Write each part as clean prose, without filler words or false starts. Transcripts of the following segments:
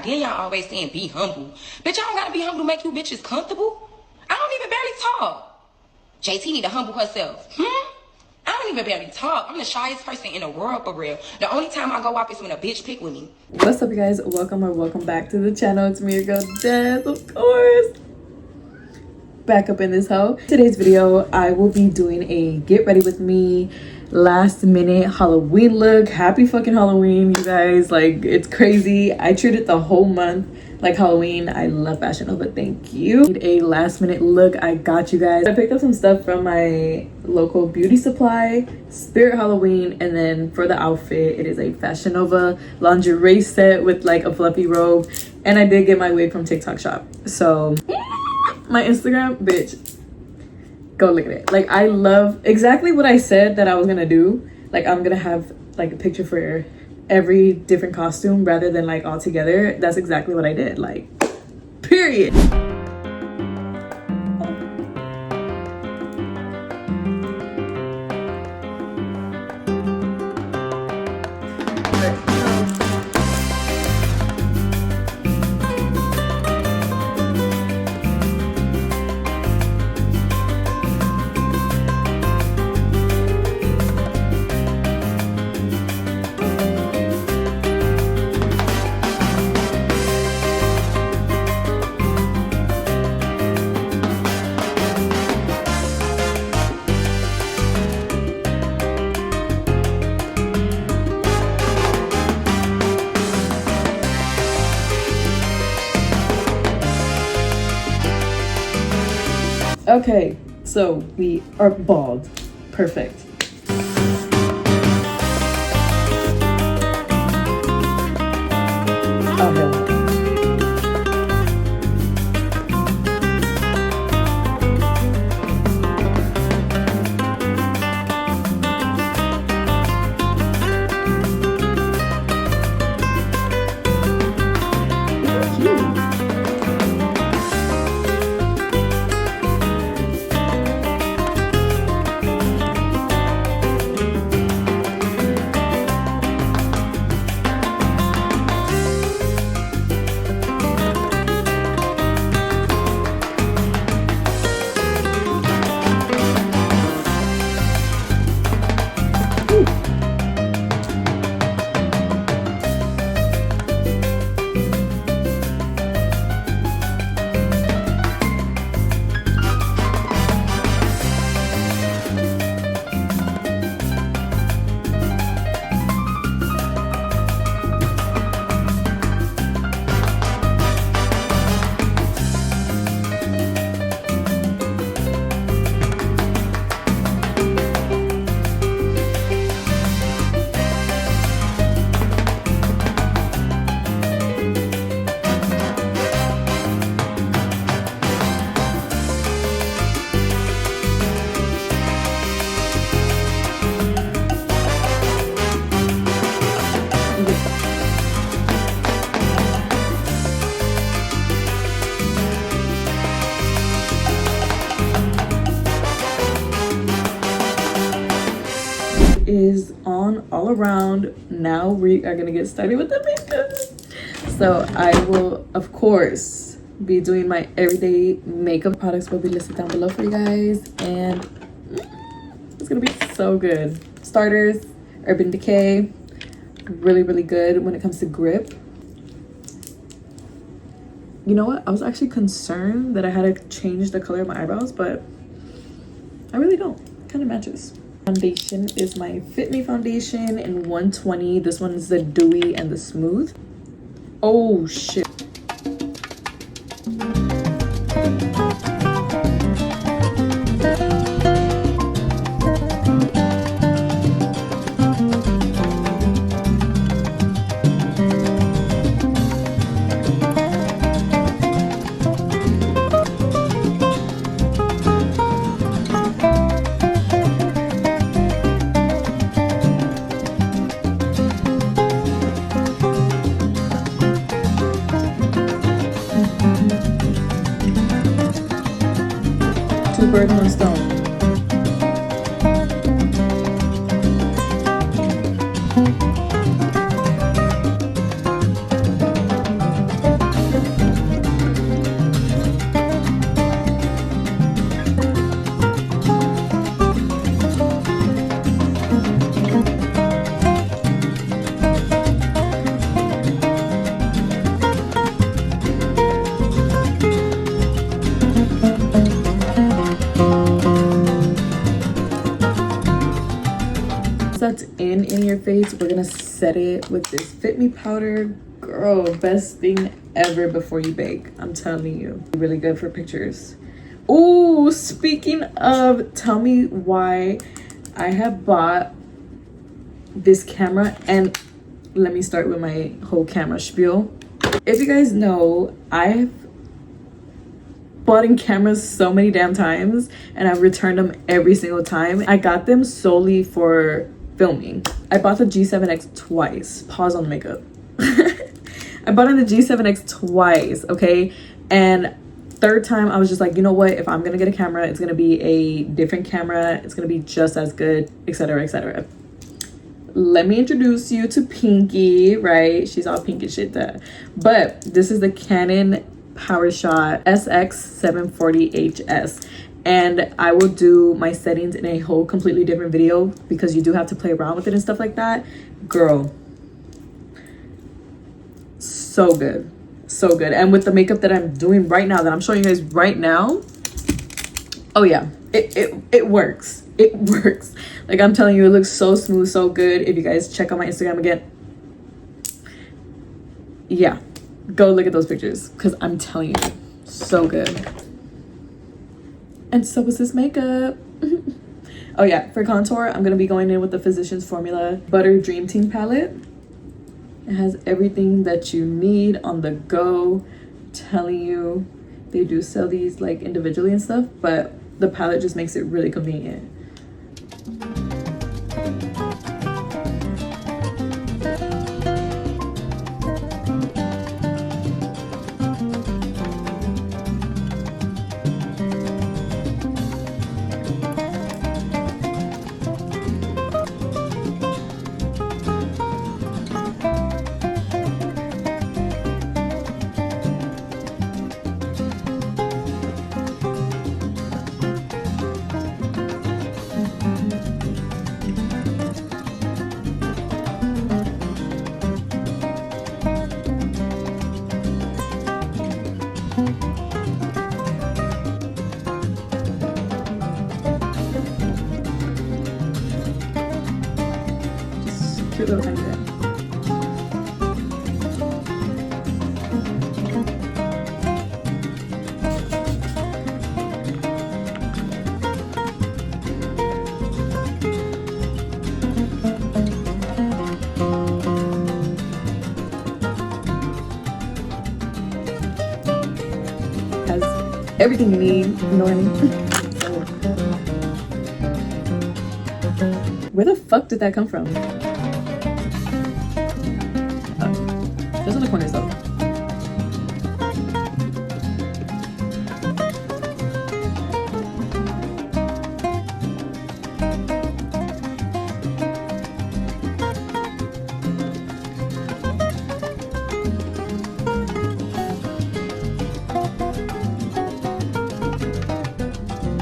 then y'all always saying be humble. Bitch, I don't gotta be humble to make you bitches comfortable. I don't even barely talk. JT need to humble herself. I don't even barely talk. I'm the shyest person in the world for real. The only time I go off is when a bitch pick with me. What's up, you guys? Welcome back to the channel. It's me, your girl Des, of course. Back up in this hoe. Today's video, I will be doing a get ready with me last minute Halloween look. Happy fucking Halloween, you guys. Like, it's crazy. I treated the whole month like Halloween. I love Fashion Nova. Thank you. Need a last minute look. I got you guys. I picked up some stuff from my local beauty supply, Spirit Halloween, and then for the outfit, it is a Fashion Nova lingerie set with like a fluffy robe, and I did get my wig from TikTok shop. So my Instagram, bitch, go look at it. Like, I love exactly what I said that I was gonna do. Like, I'm gonna have like a picture for every different costume rather than like all together. That's exactly what I did, like, period. Okay, so we are bald. Perfect. Oh, no. Is on all around. Now we are gonna get started with the makeup. So I will, of course, be doing my everyday makeup. Products will be listed down below for you guys, and it's gonna be so good. Starters, Urban Decay, really good when it comes to grip. You know what, I was actually concerned that I had to change the color of my eyebrows, but I really don't. It kind of matches. Foundation is my Fit Me foundation in 120. This one is the Dewy and the Smooth. Oh shit. Bird, one stone. that's in your face, we're gonna set it with this Fit Me powder. Girl, best thing ever before you bake, I'm telling you. Really good for pictures. Oh, speaking of, tell me why I have bought this camera. And let me start with my whole camera spiel. If you guys know, I've bought in cameras so many damn times and I've returned them every single time. I got them solely for filming. I bought the G7X twice. Pause on the makeup. I bought in the G7X twice, okay? And third time I was just like, you know what, if I'm gonna get a camera, it's gonna be a different camera, it's gonna be just as good, etc, etc. Let me introduce you to Pinky, right? She's all pink and shit there. But this is the Canon PowerShot SX740HS, and I will do my settings in a whole completely different video because you do have to play around with it and stuff like that. Girl, so good, so good. And with the makeup that I'm doing right now, that I'm showing you guys right now, oh yeah, it works. It works. Like, I'm telling you, it looks so smooth, so good. If you guys check out my Instagram again, yeah, go look at those pictures because I'm telling you, so good. And so was this makeup. Oh yeah, for contour, I'm gonna be going in with the Physicians Formula Butter Dream Team palette. It has everything that you need on the go. Telling you, they do sell these like individually and stuff, but the palette just makes it really convenient. Cute little tiny bit. Has everything you need, you know what I mean? Where the fuck did that come from? Those are the corners though.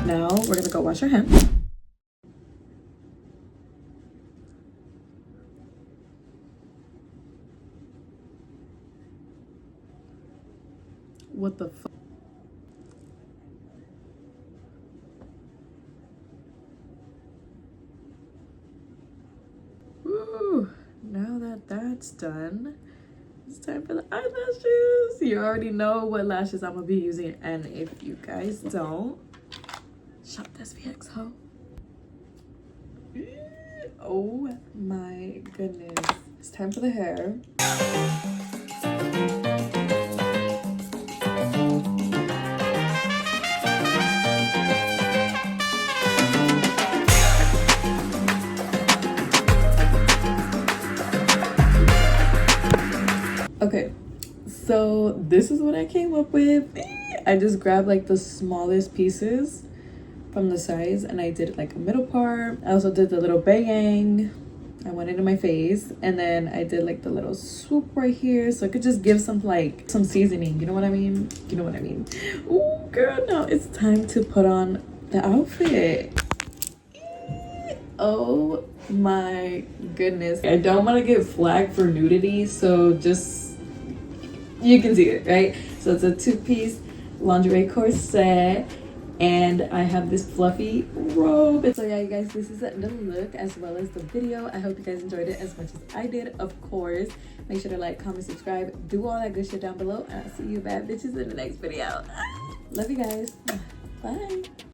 Now we're gonna go wash our hands. What the fuck? Ooh, now that that's done, it's time for the eyelashes. You already know what lashes I'm gonna be using, and if you guys don't, shop this VX hoe. Oh my goodness. It's time for the hair. Okay, so this is what I came up with. I just grabbed like the smallest pieces from the size and I did like a middle part. I also did the little bang. I went into my face and then I did like the little swoop right here so I could just give some like some seasoning, you know what I mean? You know what I mean? Oh girl, now it's time to put on the outfit. Oh my goodness. I don't want to get flagged for nudity, so just you can see it, right? So it's a two-piece lingerie corset and I have this fluffy robe. And so yeah, you guys, this is the look as well as the video. I hope you guys enjoyed it as much as I did, of course. Make sure to like, comment, subscribe, do all that good shit down below, and I'll see you bad bitches in the next video. Love you guys. Bye.